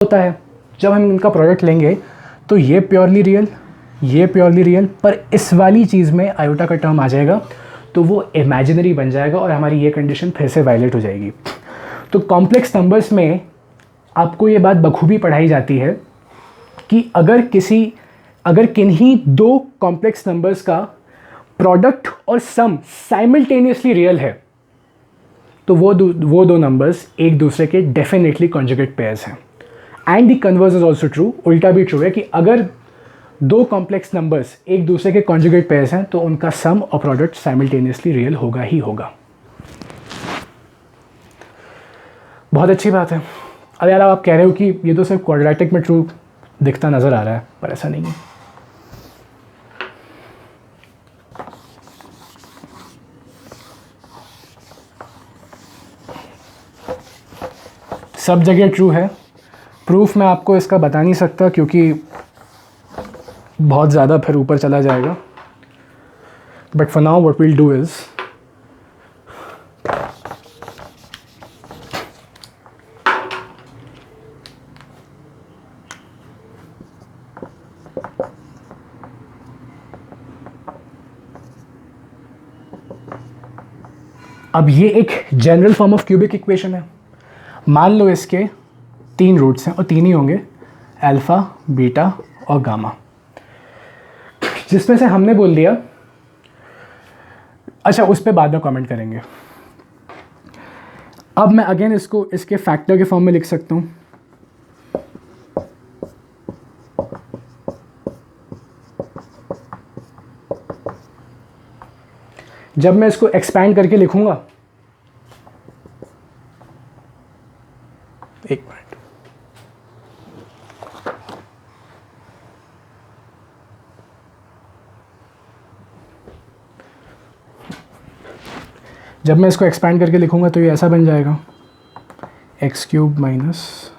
होता है जब हम इनका प्रोडक्ट लेंगे तो ये प्योरली रियल, ये प्योरली रियल, पर इस वाली चीज़ में आयोटा का टर्म आ जाएगा तो वो इमेजिनरी बन जाएगा और हमारी ये कंडीशन फिर से वायलेट हो जाएगी। तो कॉम्प्लेक्स नंबर्स में आपको ये बात बखूबी पढ़ाई जाती है कि अगर किन्हीं दो कॉम्प्लेक्स नंबर्स का प्रोडक्ट और सम साइमल्टेनियसली रियल है तो वो दो नंबर्स एक दूसरे के डेफिनेटली कॉन्जुगेट पेयर्स हैं। And the converse is also true, उल्टा भी ट्रू है कि अगर दो कॉम्प्लेक्स नंबर्स एक दूसरे के कॉन्जुगेट पेयर्स हैं तो उनका सम और प्रोडक्ट साइमल्टेनियसली रियल होगा ही होगा। बहुत अच्छी बात है। अब यार आप कह रहे हो कि ये तो सिर्फ क्वाड्रेटिक में ट्रू दिखता नज़र आ रहा है, पर ऐसा नहीं है। सब जगह ट्रू है। प्रूफ मैं आपको इसका बता नहीं सकता क्योंकि बहुत ज़्यादा फिर ऊपर चला जाएगा, but for now what we'll do is अब ये एक general form of cubic equation है। मान लो इसके 3 रूट्स हैं और 3 ही होंगे, अल्फ़ा, बीटा और गामा, जिसमें से हमने बोल दिया, अच्छा उस पर बाद में कमेंट करेंगे। अब मैं अगेन इसको इसके फैक्टर के फॉर्म में लिख सकता हूँ। जब मैं इसको एक्सपैंड करके लिखूंगा, एक मिनट, जब मैं इसको एक्सपैंड करके लिखूंगा तो ये ऐसा बन जाएगा x³ minus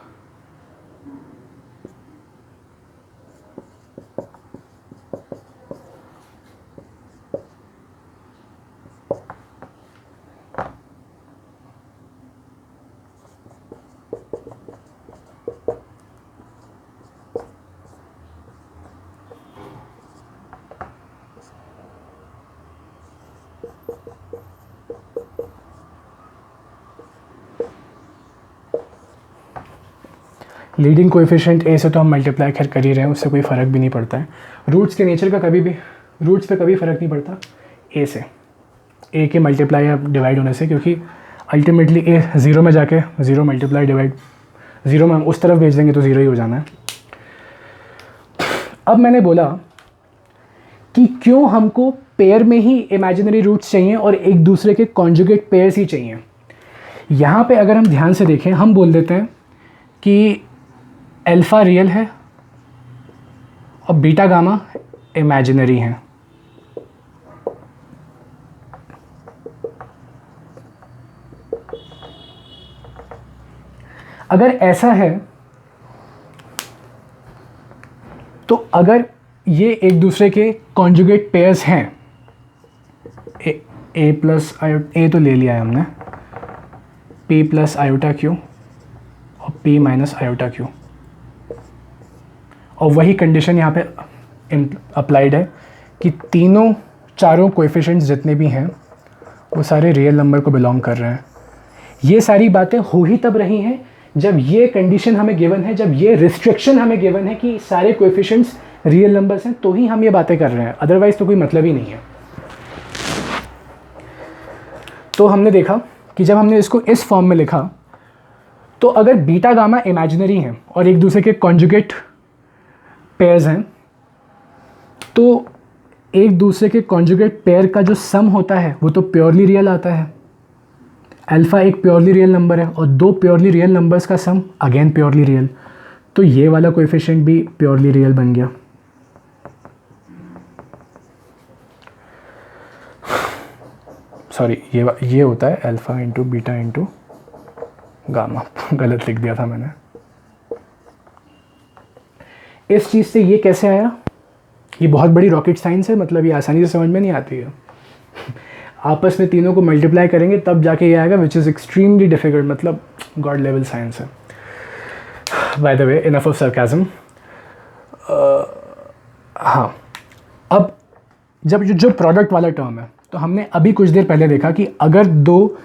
leading coefficient a से तो हम मल्टीप्लाई खैर कर ही रहे हैं, उससे कोई फ़र्क भी नहीं पड़ता है। रूट्स के नेचर का रूट्स पे कभी फ़र्क नहीं पड़ता a से, a के मल्टीप्लाई या डिवाइड होने से, क्योंकि अल्टीमेटली a 0 में जाके 0 मल्टीप्लाई डिवाइड 0 में हम उस तरफ भेज देंगे तो 0 ही हो जाना है। अब मैंने बोला कि क्यों हमको पेयर में ही इमेजिनरी रूट्स चाहिए और एक दूसरे के कॉन्जुगेट पेयर्स ही चाहिए। यहाँ पे अगर हम ध्यान से देखें, हम बोल देते हैं कि अल्फ़ा रियल है और बीटा गामा इमेजिनरी हैं। अगर ऐसा है तो अगर ये एक दूसरे के कॉन्जुगेट पेयर्स हैं, ए प्लस ए तो ले लिया है हमने, p प्लस आयोटा क्यू और p माइनस आयोटा क्यू, और वही कंडीशन यहाँ पे अप्लाइड है कि चारों कोएफिशिएंट्स जितने भी हैं वो सारे रियल नंबर को बिलोंग कर रहे हैं। ये सारी बातें हो ही तब रही हैं जब ये कंडीशन हमें गिवन है, जब ये रिस्ट्रिक्शन हमें गिवन है कि सारे कोएफिशिएंट्स रियल नंबर्स हैं, तो ही हम ये बातें कर रहे हैं, अदरवाइज तो कोई मतलब ही नहीं है। तो हमने देखा कि जब हमने इसको इस फॉर्म में लिखा तो अगर बीटा गामा इमेजिनरी हैं और एक दूसरे के कॉन्जुगेट पेयर्स हैं तो एक दूसरे के कॉन्जुगेट पेयर का जो सम होता है वो तो प्योरली रियल आता है। अल्फ़ा एक प्योरली रियल नंबर है और 2 प्योरली रियल नंबर्स का सम अगेन प्योरली रियल, तो ये वाला कोएफिशिएंट भी प्योरली रियल बन गया। सॉरी, ये होता है alpha into beta into gamma, गलत लिख दिया था मैंने। इस चीज़ से ये कैसे आया, ये बहुत बड़ी रॉकेट साइंस है, मतलब ये आसानी से समझ में नहीं आती है। आपस में तीनों को मल्टीप्लाई करेंगे तब जाके ये आएगा, विच इज़ एक्सट्रीमली डिफिकल्ट, मतलब गॉड लेवल साइंस है। By the way, enough of sarcasm. हाँ, अब जब जो प्रोडक्ट वाला टर्म है, तो हमने अभी कुछ देर पहले देखा कि अगर दो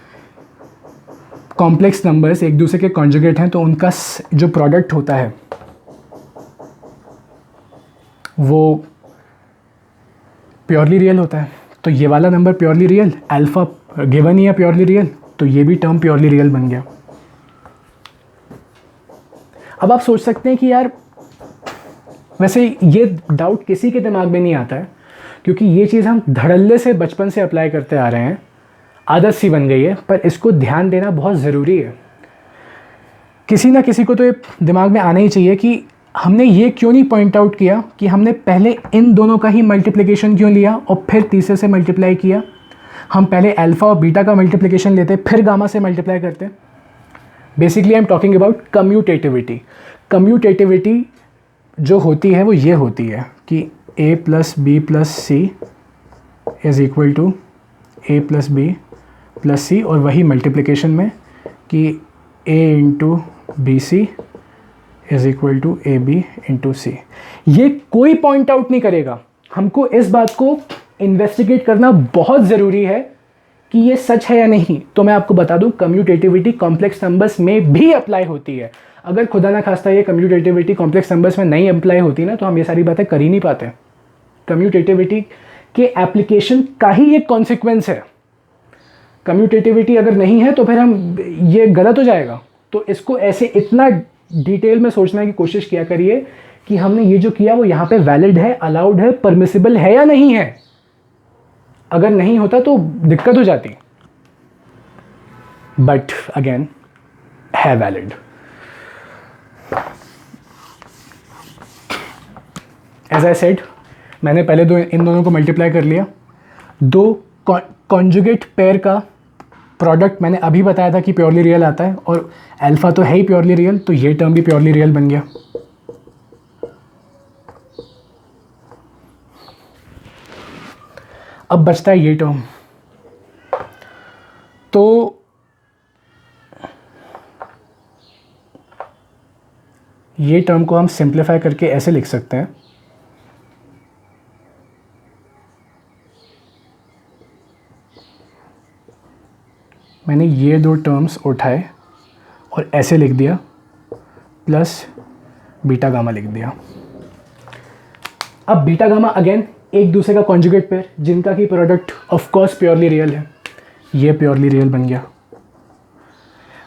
कॉम्प्लेक्स नंबर्स एक दूसरे के कॉन्जुगेट हैं तो उनका जो प्रोडक्ट होता है वो प्योरली रियल होता है। तो ये वाला number purely real, alpha given ही है प्योरली रियल, तो ये भी टर्म प्योरली रियल बन गया। अब आप सोच सकते हैं कि यार वैसे ये डाउट किसी के दिमाग में नहीं आता है, क्योंकि ये चीज़ हम धड़ल्ले से बचपन से अप्लाई करते आ रहे हैं, आदत सी बन गई है, पर इसको ध्यान देना बहुत ज़रूरी है। किसी ना किसी को तो ये दिमाग में आना ही चाहिए कि हमने ये क्यों नहीं पॉइंट आउट किया कि हमने पहले इन दोनों का ही मल्टीप्लिकेशन क्यों लिया और फिर तीसरे से मल्टीप्लाई किया। हम पहले अल्फ़ा और बीटा का मल्टीप्लिकेशन लेते फिर गामा से मल्टीप्लाई करते। Basically I am talking about commutativity. Commutativity जो होती है वो ये होती है कि a plus b plus c is equal to a plus b plus c, और वही मल्टीप्लिकेशन में कि a into b c is equal to a b into c. ये कोई पॉइंट आउट नहीं करेगा। हमको इस बात को इन्वेस्टिगेट करना बहुत ज़रूरी है कि ये सच है या नहीं। तो मैं आपको बता दूं, कम्यूटेटिविटी कॉम्प्लेक्स नंबर्स में भी अप्लाई होती है। अगर खुदा ना खास्ता ये कम्यूटेटिविटी कॉम्प्लेक्स नंबर्स में नहीं अप्लाई होती ना, तो हम ये सारी बातें कर ही नहीं पाते। कम्यूटेटिविटी के एप्लीकेशन का ही एक कॉन्सिक्वेंस है। कम्यूटेटिविटी अगर नहीं है तो फिर हम ये गलत हो जाएगा। तो इसको ऐसे इतना डिटेल में सोचने की कोशिश किया करिए कि हमने ये जो किया वो यहाँ पे वैलिड है, अलाउड है, परमिसिबल है या नहीं है। अगर नहीं होता तो दिक्कत हो जाती, बट अगेन है वैलिड। एज आई सेड, मैंने पहले इन दोनों को मल्टीप्लाई कर लिया। दो कॉन्जुगेट पेयर का प्रोडक्ट मैंने अभी बताया था कि प्योरली रियल आता है, और अल्फ़ा तो है ही प्योरली रियल, तो ये टर्म भी प्योरली रियल बन गया। अब बचता है ये टर्म। तो ये टर्म को हम सिंप्लीफाई करके ऐसे लिख सकते हैं, मैंने ये दो टर्म्स उठाए और ऐसे लिख दिया, प्लस बीटा गामा लिख दिया। अब बीटा गामा अगेन एक दूसरे का कॉन्जुगेट पेयर, जिनका की product of course purely real है, ये प्योरली रियल बन गया।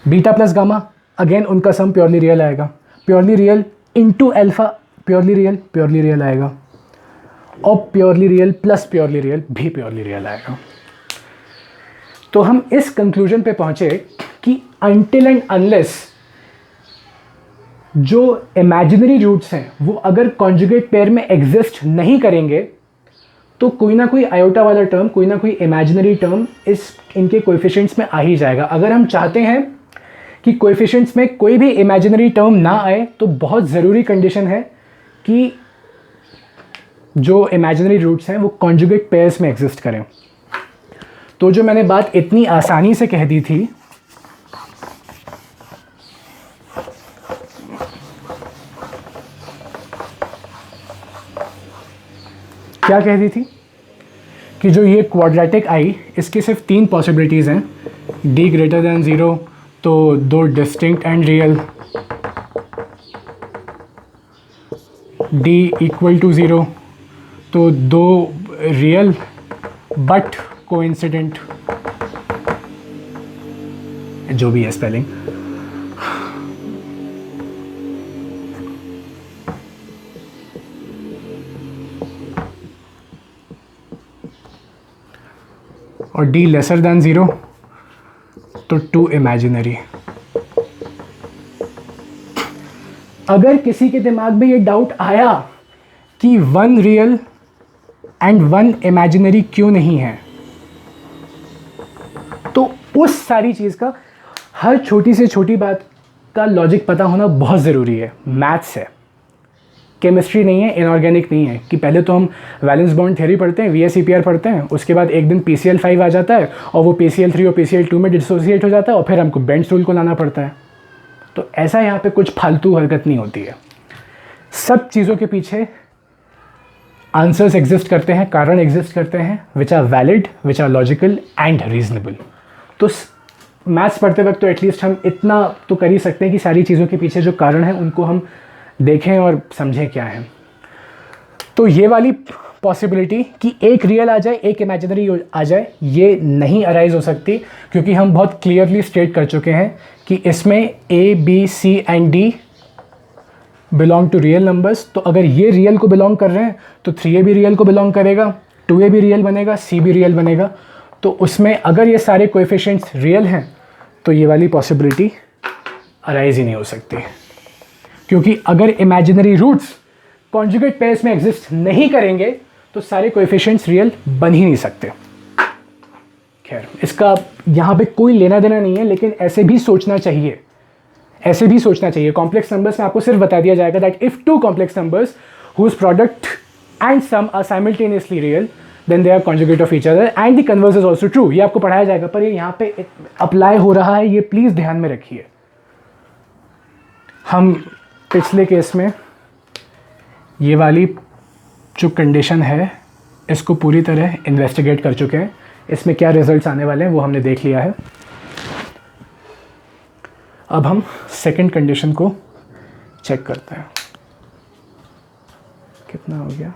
बीटा प्लस गामा अगेन उनका सम प्योरली रियल आएगा। Purely real into alpha purely real आएगा, और purely real plus purely real भी प्योरली रियल आएगा। तो हम इस कंक्लूजन पे पहुंचे कि अनटिल एंड अनलेस जो इमेजिनरी रूट्स हैं वो अगर कॉन्जुगेट पेयर में एग्जिस्ट नहीं करेंगे, तो कोई ना कोई आयोटा वाला टर्म, कोई ना कोई इमेजिनरी टर्म इनके कोएफिशिएंट्स में आ ही जाएगा। अगर हम चाहते हैं कि कोएफिशिएंट्स में कोई भी इमेजिनरी टर्म ना आए, तो बहुत ज़रूरी कंडीशन है कि जो इमेजिनरी रूट्स हैं वो कॉन्जुगेट पेयर्स में एग्जिस्ट करें। तो जो मैंने बात इतनी आसानी से कह दी थी, क्या कह दी थी कि जो ये क्वाड्रेटिक आई, इसकी सिर्फ तीन पॉसिबिलिटीज़ हैं। d ग्रेटर दैन 0 तो दो distinct and real, d equal to 0 तो दो रियल बट कोइंसिडेंट, जो भी है स्पेलिंग, और d लेसर दैन 0 तो टू इमेजिनरी। अगर किसी के दिमाग में ये डाउट आया कि one real and one imaginary क्यों नहीं है, तो उस सारी चीज़ का, हर छोटी से छोटी बात का लॉजिक पता होना बहुत ज़रूरी है। मैथ्स है, केमिस्ट्री नहीं है, इनऑर्गेनिक नहीं है कि पहले तो हम वैलेंस बॉन्ड थ्योरी पढ़ते हैं, VSEPR पढ़ते हैं, उसके बाद एक दिन PCl5 आ जाता है और वो PCl3 और PCl2 में डिसोसिएट हो जाता है, और फिर हमको बेंट्स रूल को लाना पड़ता है। तो ऐसा यहाँ पे कुछ फालतू हरकत नहीं होती है। सब चीज़ों के पीछे आंसर्स एग्जिस्ट करते हैं, कारण एग्जिस्ट करते हैं, which are valid, which are logical and reasonable. तो मैथ्स पढ़ते वक्त तो एटलीस्ट हम इतना तो कर ही सकते हैं कि सारी चीज़ों के पीछे जो कारण है उनको हम देखें और समझें क्या है। तो ये वाली पॉसिबिलिटी कि एक रियल आ जाए एक इमेजिनरी आ जाए, ये नहीं अराइज हो सकती, क्योंकि हम बहुत क्लियरली स्टेट कर चुके हैं कि इसमें A B C and D belong to real numbers. तो अगर ये रियल को बिलोंग कर रहे हैं तो 3a भी रियल को बिलोंग करेगा, 2a भी रियल बनेगा, c भी रियल बनेगा। तो उसमें अगर ये सारे कोएफिशिएंट्स रियल हैं तो ये वाली पॉसिबिलिटी अराइज ही नहीं हो सकती, क्योंकि अगर इमेजिनरी रूट्स कॉन्जुगेट पेयर्स में एग्जिस्ट नहीं करेंगे तो सारे कोएफिशिएंट्स रियल बन ही नहीं सकते। खैर, इसका यहाँ पे कोई लेना देना नहीं है, लेकिन ऐसे भी सोचना चाहिए, ऐसे भी सोचना चाहिए। कॉम्प्लेक्स नंबर्स में आपको सिर्फ बता दिया जाएगा that if two complex numbers whose product and sum are simultaneously real then they are conjugate of each other and the converse is also true. ये आपको पढ़ाया जाएगा, पर ये यहाँ पे अप्लाई हो रहा है, ये प्लीज़ ध्यान में रखिए। हम पिछले केस में ये वाली जो कंडीशन है इसको पूरी तरह इन्वेस्टिगेट कर चुके हैं। इसमें क्या रिजल्ट्स आने वाले हैं वो हमने देख लिया है। अब हम सेकंड कंडीशन को चेक करते हैं। कितना हो गया?